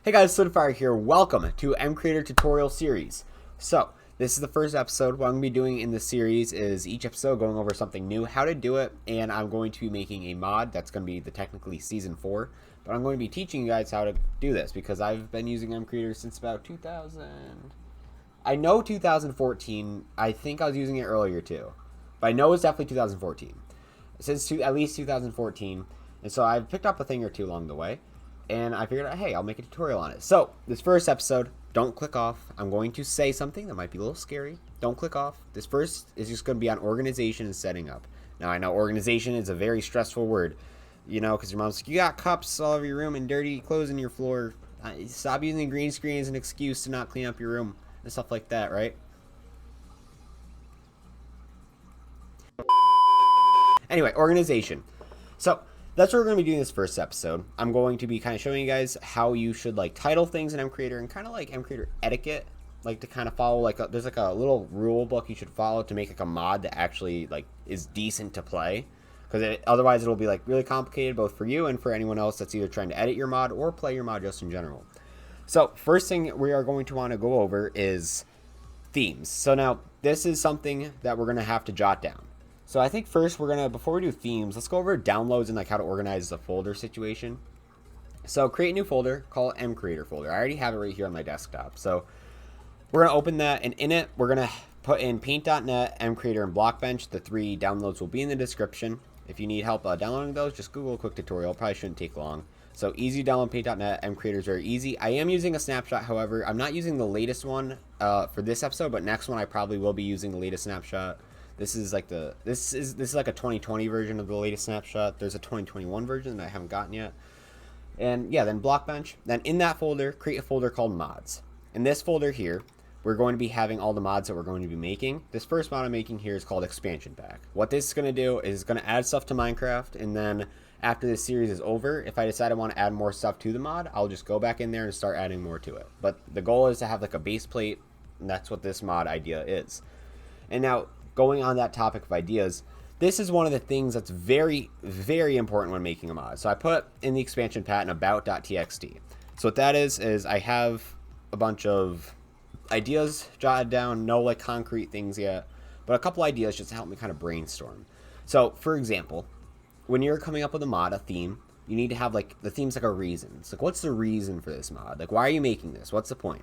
Hey guys, Saladifier here. Welcome to MCreator tutorial series. So, this is the first episode. What I'm going to be doing in this series is each episode going over something new, how to do it, and I'm going to be making a mod. That's going to be technically season 4. But I'm going to be teaching you guys how to do this because I've been using MCreator since about 2000. I know 2014. I think I was using it earlier too. But I know it's definitely 2014. Since at least 2014. And so I've picked up a thing or two along the way. And I figured out, hey, I'll make a tutorial on it. So, this first episode, don't click off. I'm going to say something that might be a little scary. Don't click off. This first is just going to be on organization and setting up. Now, I know organization is a very stressful word, you know, because your mom's like, you got cups all over your room and dirty clothes in your floor. Stop using green screen as an excuse to not clean up your room and stuff like that, right? Anyway, organization. So, that's what we're going to be doing this first episode. I'm going to be kind of showing you guys how you should title things in MCreator and kind of MCreator etiquette, to kind of follow there's a little rule book you should follow to make a mod that actually is decent to play, because otherwise it'll be really complicated both for you and for anyone else that's either trying to edit your mod or play your mod just in general. So first thing we are going to want to go over is themes. So now this is something that we're going to have to jot down. So I think first before we do themes, let's go over downloads and how to organize the folder situation. So create a new folder, call it MCreator folder. I already have it right here on my desktop. So we're going to open that, and in it, we're going to put in paint.net, MCreator, and Blockbench. The 3 downloads will be in the description. If you need help downloading those, just Google a quick tutorial. Probably shouldn't take long. So easy to download paint.net, MCreator is very easy. I am using a snapshot, however. I'm not using the latest one for this episode, but next one I probably will be using the latest snapshot. This is this is like a 2020 version of the latest snapshot. There's a 2021 version that I haven't gotten yet. And yeah, then Blockbench. Then in that folder, create a folder called mods. In this folder here, we're going to be having all the mods that we're going to be making. This first mod I'm making here is called expansion pack. What this is going to do is going to add stuff to Minecraft, and then after this series is over, if I decide I want to add more stuff to the mod, I'll just go back in there and start adding more to it. But the goal is to have a base plate, and that's what this mod idea is. And now, going on that topic of ideas, this is one of the things that's very, very important when making a mod. So I put in the expansion pack about.txt. So what that is I have a bunch of ideas jotted down, no concrete things yet, but a couple ideas just to help me kind of brainstorm. So for example, when you're coming up with a mod, a theme, you need to have the theme's a reason. It's what's the reason for this mod? Why are you making this? What's the point?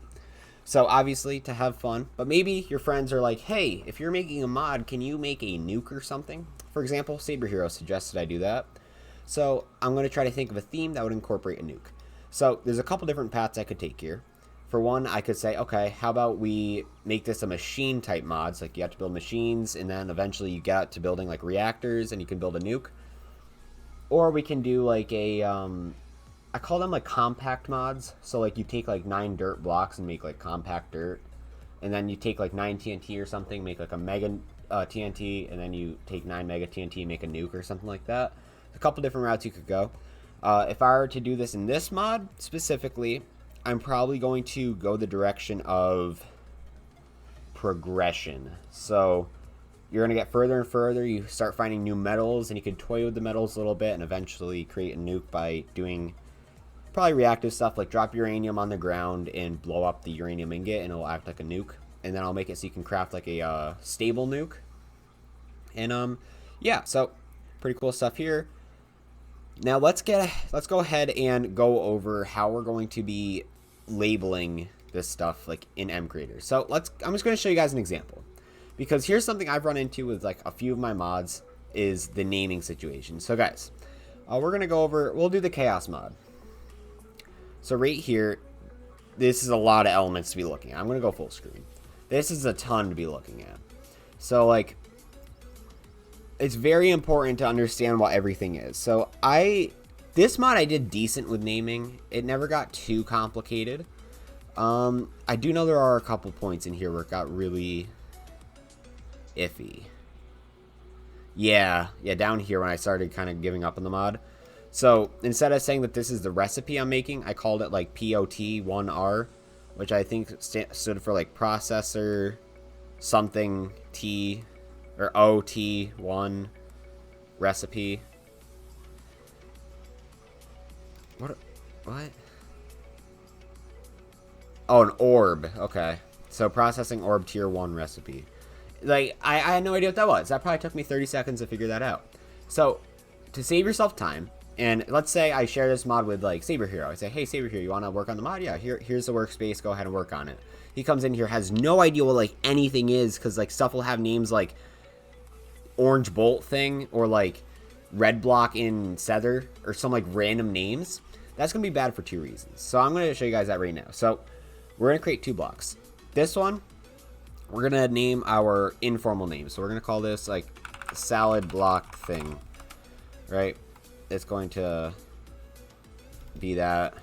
So obviously to have fun, but maybe your friends are like, hey, if you're making a mod, can you make a nuke or something? For example, Saber Hero suggested I do that. So I'm going to try to think of a theme that would incorporate a nuke. So there's a couple different paths I could take here. For one, I could say, okay, how about we make this a machine type mod? So you have to build machines, and then eventually you get to building reactors and you can build a nuke. Or we can do I call them compact mods. So you take 9 dirt blocks and make compact dirt, and then you take 9 TNT or something, make a mega TNT, and then you take 9 mega TNT and make a nuke or something like that. A couple different routes you could go. If I were to do this in this mod specifically, I'm probably going to go the direction of progression. So you're going to get further and further. You start finding new metals, and you can toy with the metals a little bit and eventually create a nuke by doing probably reactive stuff, drop uranium on the ground and blow up the uranium ingot, and it'll act like a nuke. And then I'll make it so you can craft a stable nuke. And yeah, so pretty cool stuff here. Now let's go ahead and go over how we're going to be labeling this stuff in MCreator. So I'm just going to show you guys an example, because here's something I've run into with a few of my mods is the naming situation. So guys, we're going to go over, we'll do the chaos mod. So right here, this is a lot of elements to be looking at. I'm going to go full screen. This is a ton to be looking at. So it's very important to understand what everything is. So this mod I did decent with naming. It never got too complicated. I do know there are a couple points in here where it got really iffy. Yeah, down here when I started kind of giving up on the mod. So instead of saying that this is the recipe I'm making, I called it POT1R, which I think stood for processor something T or OT1 recipe. What? Oh, an orb. Okay. So processing orb tier 1 recipe. Like, I had no idea what that was. That probably took me 30 seconds to figure that out. So, to save yourself time, and let's say I share this mod with, like, Saber Hero. I say, hey, Saber Hero, you want to work on the mod? Yeah, here's the workspace. Go ahead and work on it. He comes in here, has no idea what, like, anything is, because, like, stuff will have names like Orange Bolt thing, or, like, Red Block in Sether, or some, like, random names. That's going to be bad for 2 reasons. So I'm going to show you guys that right now. So we're going to create 2 blocks. This one, we're going to name our informal name. So we're going to call this, like, salad block thing, right? It's going to be that.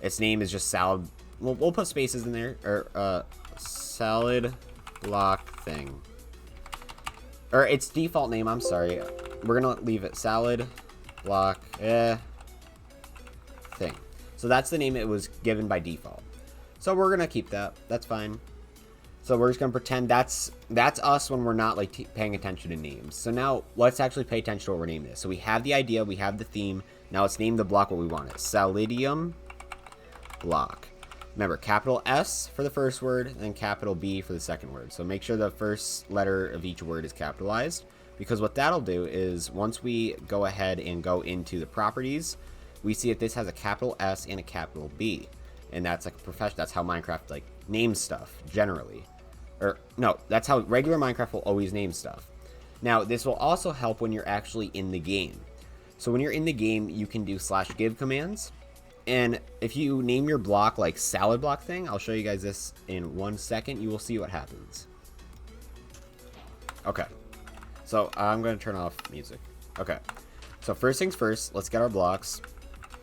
Its name is just salad. We'll put spaces in there, or salad block thing. Or its default name, I'm sorry. We're going to leave it salad block thing. So that's the name it was given by default. So we're going to keep that. That's fine. So we're just going to pretend that's us when we're not, like, paying attention to names. So now let's actually pay attention to what we're naming this. So we have the idea, we have the theme. Now let's name the block what we want. It's Saladium block. Remember, capital S for the first word and capital B for the second word. So make sure the first letter of each word is capitalized, because what that'll do is once we go ahead and go into the properties, we see that this has a capital S and a capital B. And that's like a profession. That's how Minecraft, like, names stuff generally. Or no, that's how regular Minecraft will always name stuff. Now, this will also help when you're actually in the game. So when you're in the game, you can do /give commands. And if you name your block like salad block thing, I'll show you guys this in 1 second. You will see what happens. Okay. So I'm going to turn off music. Okay. So first things first, let's get our blocks.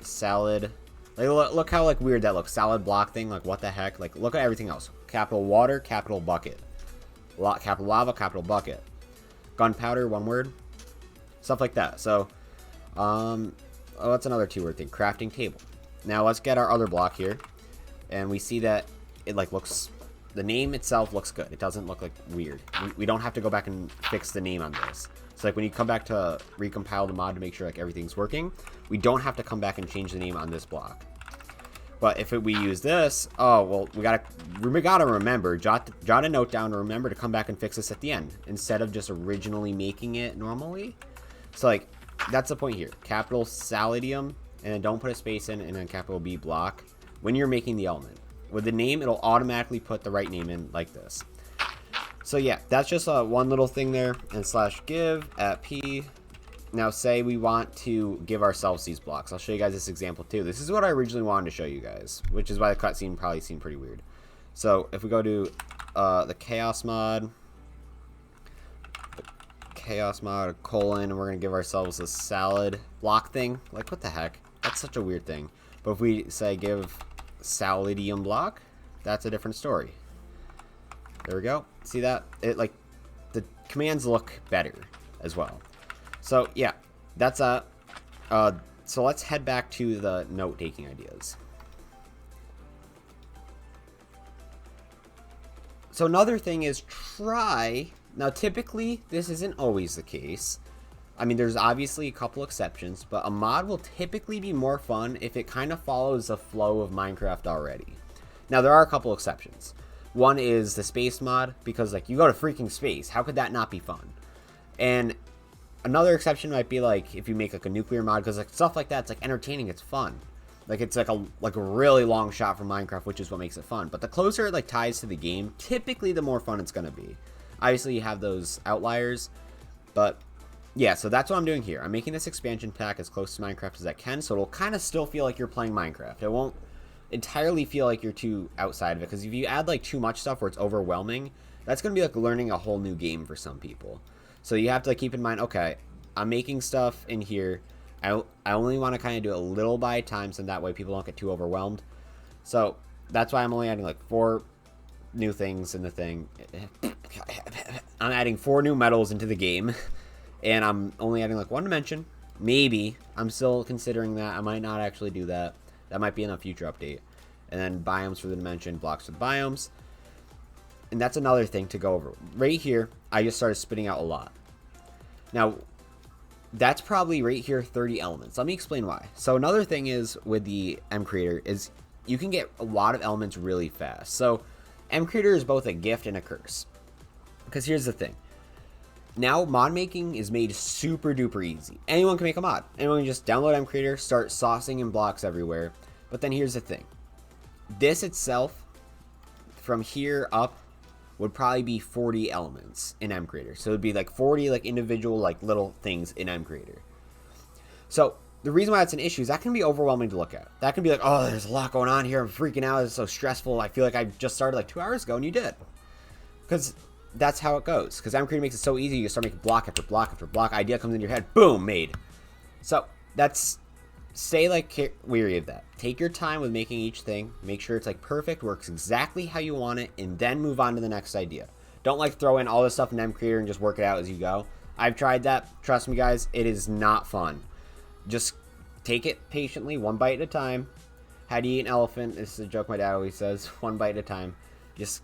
Salad. Like, look how, like, weird that looks. Salad block thing. Like, what the heck? Like, look at everything else. Capital water, capital bucket. Capital lava, capital bucket. Gunpowder, 1 word. Stuff like that. So, oh, that's another 2-word thing. Crafting table. Now, let's get our other block here. And we see that it, like, looks... The name itself looks good. It doesn't look, like, weird. We don't have to go back and fix the name on this. So, like, when you come back to recompile the mod to make sure, like, everything's working, we don't have to come back and change the name on this block. But if we use this, oh, well, we gotta remember, jot a note down to remember to come back and fix this at the end, instead of just originally making it normally. So, like, that's the point here. Capital Saladium, and then don't put a space in, and then capital B block when you're making the element. With the name, it'll automatically put the right name in like this. So yeah, that's just one little thing there. And /give at P. Now say we want to give ourselves these blocks. I'll show you guys this example too. This is what I originally wanted to show you guys, which is why the cutscene probably seemed pretty weird. So if we go to the chaos mod, colon, and we're going to give ourselves a salad block thing. Like, what the heck? That's such a weird thing. But if we say give Saladium block, that's a different story. There we go. See that? It, like, the commands look better as well. So yeah, that's so let's head back to the note-taking ideas. So another thing is try. Now typically this isn't always the case. I mean, there's obviously a couple exceptions, but a mod will typically be more fun if it kind of follows the flow of Minecraft already. Now, there are a couple exceptions. One is the space mod, because, like, you go to freaking space. How could that not be fun? And another exception might be, like, if you make, like, a nuclear mod, because, like, stuff like that, it's, like, entertaining, it's fun. Like, it's, like a really long shot from Minecraft, which is what makes it fun. But the closer it, like, ties to the game, typically the more fun it's going to be. Obviously, you have those outliers, but... yeah, so that's what I'm doing here. I'm making this expansion pack as close to Minecraft as I can, so it'll kind of still feel like you're playing Minecraft. It won't entirely feel like you're too outside of it, because if you add, like, too much stuff where it's overwhelming, that's going to be, like, learning a whole new game for some people. So you have to, like, keep in mind, okay, I'm making stuff in here. I only want to kind of do it a little by time, so that way people don't get too overwhelmed. So that's why I'm only adding, like, 4 new things in the thing. I'm adding 4 new metals into the game. And I'm only adding, like, 1 dimension. Maybe. I'm still considering that. I might not actually do that. That might be in a future update. And then biomes for the dimension, blocks for the biomes. And that's another thing to go over. Right here, I just started spitting out a lot. Now, that's probably right here 30 elements. Let me explain why. So another thing is with the MCreator is you can get a lot of elements really fast. So MCreator is both a gift and a curse. Because here's the thing. Now mod making is made super duper easy. Anyone can make a mod. Anyone can just download MCreator, start saucing in blocks everywhere. But then here's the thing. This itself, from here up, would probably be 40 elements in MCreator. So it would be like 40 like individual like little things in MCreator. So the reason why it's an issue is that can be overwhelming to look at. That can be like, oh, there's a lot going on here. I'm freaking out. It's so stressful. I feel like I just started like 2 hours ago, and you did. Because that's how it goes. Because MCreator makes it so easy. You start making block after block after block. Idea comes in your head. Boom, made. So that's, stay like weary of that. Take your time with making each thing. Make sure it's like perfect, works exactly how you want it, and then move on to the next idea. Don't like throw in all this stuff in MCreator and just work it out as you go. I've tried that. Trust me, guys, it is not fun. Just take it patiently, one bite at a time. How do you eat an elephant? This is a joke my dad always says. One bite at a time. Just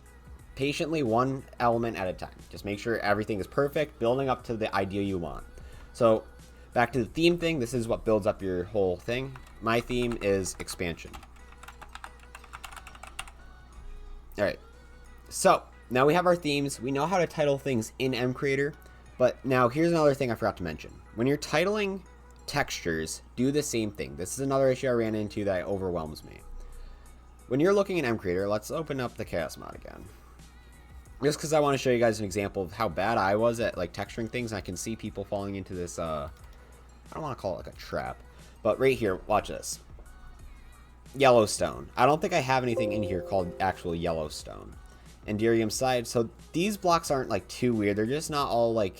patiently, one element at a time. Just make sure everything is perfect, building up to the idea you want. So back to the theme thing. This is what builds up your whole thing. My theme is expansion. All right. So now we have our themes. We know how to title things in MCreator. But now here's another thing I forgot to mention. When you're titling textures, do the same thing. This is another issue I ran into that overwhelms me. When you're looking at MCreator, let's open up the chaos mod again. Just because I want to show you guys an example of how bad I was at like texturing things. I can see people falling into this, I don't want to call it like a trap, but right here, watch this. Yellowstone. I don't think I have anything in here called actual Yellowstone. Enderium side. So these blocks aren't like too weird. They're just not all like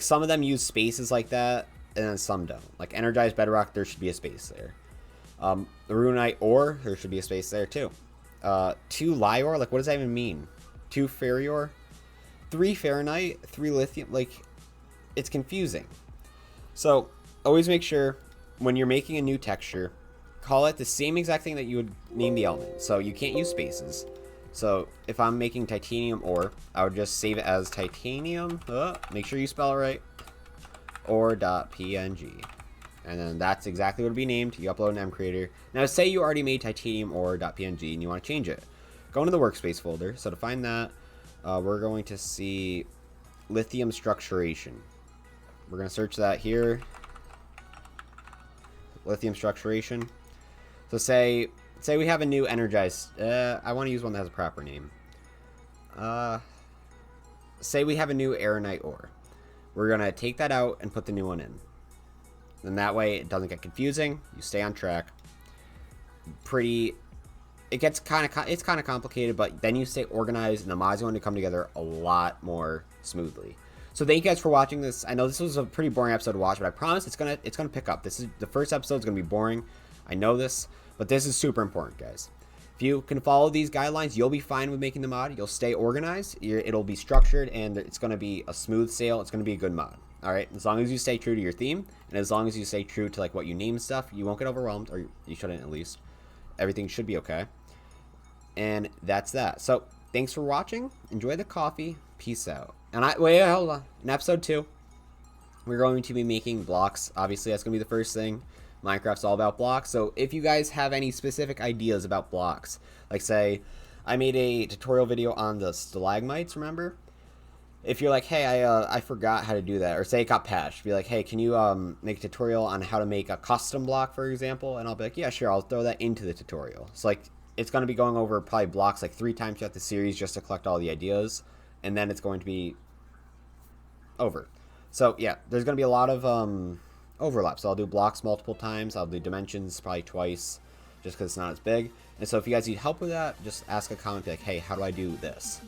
some of them use spaces like that, and then some don't. Like energized bedrock, there should be a space there. The runite ore, there should be a space there too. 2 lyore, like what does that even mean? 2 ferrior, 3 Fahrenheit, 3 lithium, like it's confusing. So always make sure when you're making a new texture, call it the same exact thing that you would name the element. So you can't use spaces. So if I'm making titanium ore, I would just save it as titanium, make sure you spell it right, ore.png. And then that's exactly what it'll be named. You upload an MCreator. Now say you already made titanium ore.png and you want to change it. Go into the workspace folder. So to find that, we're going to see lithium structuration. We're going to search that here. Lithium structuration. So say we have a new energized, I want to use one that has a proper name. Say we have a new aeronite ore. We're going to take that out and put the new one in. And that way it doesn't get confusing. You stay on track. It gets kind of complicated, but then you stay organized and the mods going to come together a lot more smoothly. So thank you guys for watching this. I know this was a pretty boring episode to watch, but I promise it's gonna pick up. This is the first episode is gonna be boring. I know this, but this is super important, guys. If you can follow these guidelines, you'll be fine with making the mod. You'll stay organized. It'll be structured, and it's gonna be a smooth sail. It's gonna be a good mod. All right, as long as you stay true to your theme, and as long as you stay true to like what you name stuff, you won't get overwhelmed, or you shouldn't at least. Everything should be okay. And that's that. So thanks for watching. Enjoy the coffee. Peace out. And hold on. In episode 2, we're going to be making blocks. Obviously, that's gonna be the first thing. Minecraft's all about blocks. So if you guys have any specific ideas about blocks, like say, I made a tutorial video on the stalagmites. Remember? If you're like, hey, I forgot how to do that, or say it got patched, be like, hey, can you make a tutorial on how to make a custom block, for example? And I'll be like, yeah, sure, I'll throw that into the tutorial. So like, it's going to be going over probably blocks like 3 times throughout the series just to collect all the ideas, and then it's going to be over. So yeah, there's going to be a lot of overlap. So I'll do blocks multiple times. I'll do dimensions probably twice, just because it's not as big. And so if you guys need help with that, just ask a comment, be like, hey, how do I do this?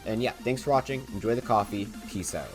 And yeah, thanks for watching. Enjoy the coffee. Peace out.